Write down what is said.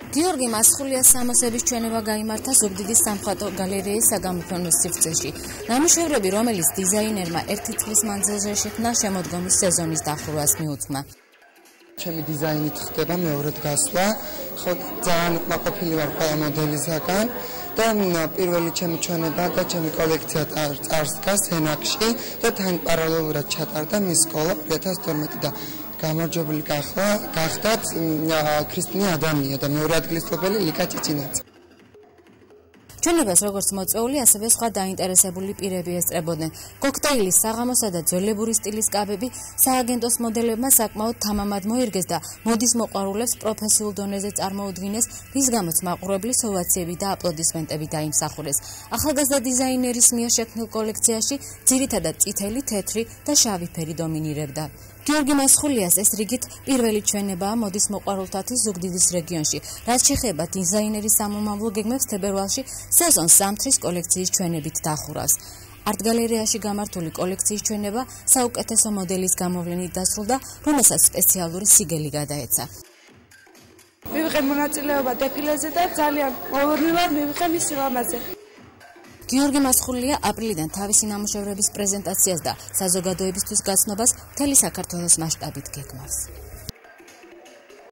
გიორგი მასხულიას სამოსების ჩვენება გაიმართა ზუგდიდის სამხატვრო გალერეის საგამოფენო სივრცეში. ნამუშევრები, რომელიც დიზაინერმა ერთი წლის მანძილზე შექმნა, შემოდგომის სეზონის დახურვას მიუძღვნა. ჩემი დიზაინით ხდება მეორედ გასვლა, ხო ძალიან უკმაყოფილი ვარ ყველა მოდელისაგან და პირველი ჩემი ჩვენება და ჩემი კოლექცია წარსდგას ენაკში და თან პარალელურად ჩატარდა მის სკოლა 2012 და გამარჯვებული გახდათ ქრისტინე ადამია და მეორე ადგილისმფლობელი ლიკა ჭიჭინაძე. ჩვენებას როგორც მოწვეული, ასევე სხვა დაინტერესებული პირები ესწრებოდნენ. კოქტეილის, საღამოსა და ძველებური სტილის კაბები სააგენტოს მოდელებმა საკმაოდ თამამად მოერგეს და მოდის მოყვარულებს პროფესიულ დონეზე წარმოუდგინეს, რის გამოც მაყურებლის ოვაციები და აპლოდისმენტები დაიმსახურეს. ახალგაზრდა დიზაინერის მიერ შექმნილ კოლექციაში ძირითადად წითელი, თეთრი და შავი ფერი დომინირებდა. გიორგი მასხულიას ეს რიგით პირველი ჩვენებაა მოდის მოყვარულთათვის ზუგდიდის რეგიონში. რაც შეეხება დიზაინერის სამომავლო გეგმებს, თებერვალში სეზონს ზამთრის კოლექციის ჩვენებით დახურავს. არტ-გალერეაში გამართული კოლექციის ჩვენება საუკეთესო მოდელის გამოვლენით დასრულდა, რომელსაც სპეციალური სიგელი გადაეცა. მივიღე მონაწილეობა დეფილეზე და ძალიან მოლურნი ვარ მივიღე მის სილამაზე. გიორგი მასხულია აპრილიდან თავისი ნამუშევრების პრეზენტაციას და საზოგადოებისთვის გაცნობას მთელი საქართველოს მასშტაბით გეგმავს.